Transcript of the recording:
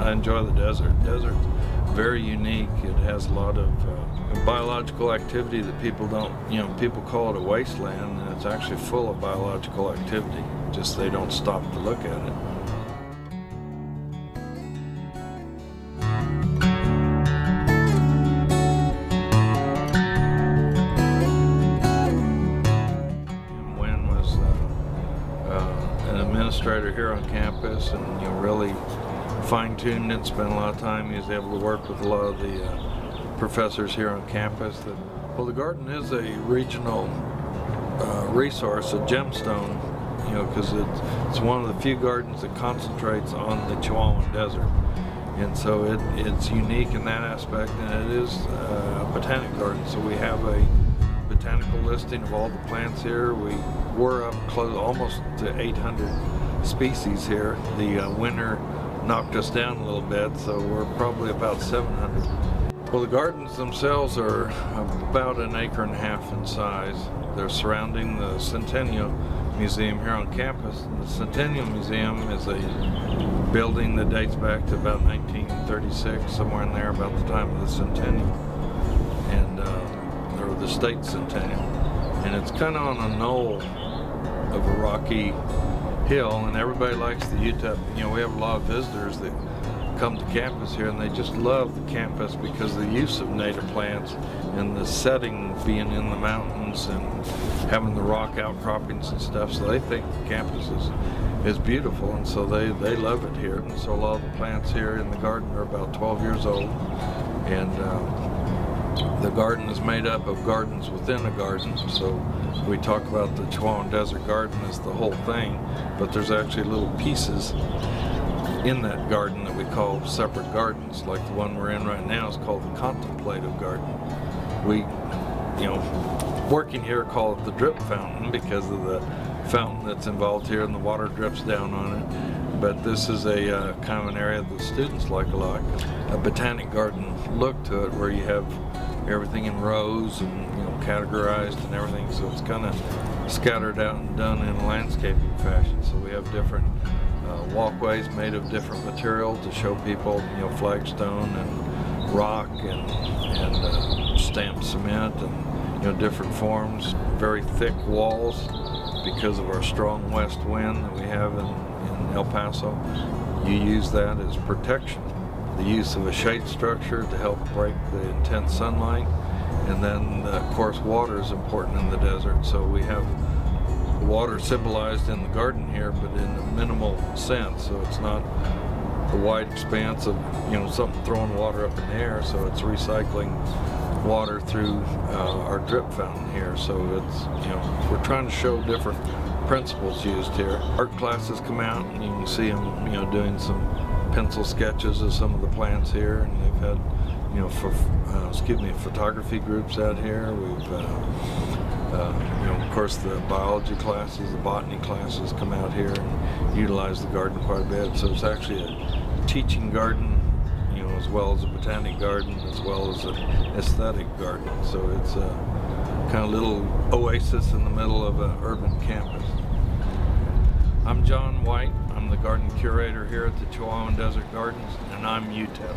I enjoy the desert. Desert's very unique. It has a lot of biological activity that people don't, people call it a wasteland, and it's actually full of biological activity. Just they don't stop to look at it. Administrator here on campus, and really fine-tuned it, spent a lot of time. He was able to work with a lot of the professors here on campus. Well, the garden is a regional resource, a gemstone, because it's one of the few gardens that concentrates on the Chihuahuan Desert, and so it's unique in that aspect, and it is a botanic garden. So we have a botanical listing of all the plants here. We're up close almost to 800 species here. The winter knocked us down a little bit, so we're probably about 700. Well, the gardens themselves are about 1.5 acres in size. They're surrounding the Centennial Museum here on campus. The Centennial Museum is a building that dates back to about 1936, somewhere in there, about the time of the Centennial, and or the State Centennial. And it's kind of on a knoll of a rocky hill, and everybody likes the UTEP. We have a lot of visitors that come to campus here, and they just love the campus because of the use of native plants and the setting being in the mountains and having the rock outcroppings and stuff. So they think the campus is beautiful, and so they love it here. And so a lot of the plants here in the garden are about 12 years old, and the garden is made up of gardens within a garden. So we talk about the Chihuahuan Desert Garden as the whole thing, but there's actually little pieces in that garden that we call separate gardens. Like the one we're in right now is called the Contemplative Garden. We, working here, call it the drip fountain because of the fountain that's involved here, and the water drips down on it. But this is a kind of an area that students like a lot. A botanic garden look to it, where you have everything in rows and categorized and everything, so it's kind of scattered out and done in a landscaping fashion. So we have different walkways made of different material to show people, flagstone and rock and stamped cement and different forms. Very thick walls because of our strong west wind that we have in El Paso. You use that as protection. The use of a shade structure to help break the intense sunlight, and then of course water is important in the desert, so we have water symbolized in the garden here, but in a minimal sense. So it's not a wide expanse of something throwing water up in the air, so it's recycling water through our drip fountain here. So it's we're trying to show different principles used here. Art classes come out, and you can see them doing some pencil sketches of some of the plants here, and they've had photography groups out here. We've of course the biology classes, the botany classes come out here and utilize the garden quite a bit. So it's actually a teaching garden, as well as a botanic garden, as well as an aesthetic garden. So it's a kind of little oasis in the middle of an urban campus. I'm John White. I'm the garden curator here at the Chihuahuan Desert Gardens, and I'm UTEP.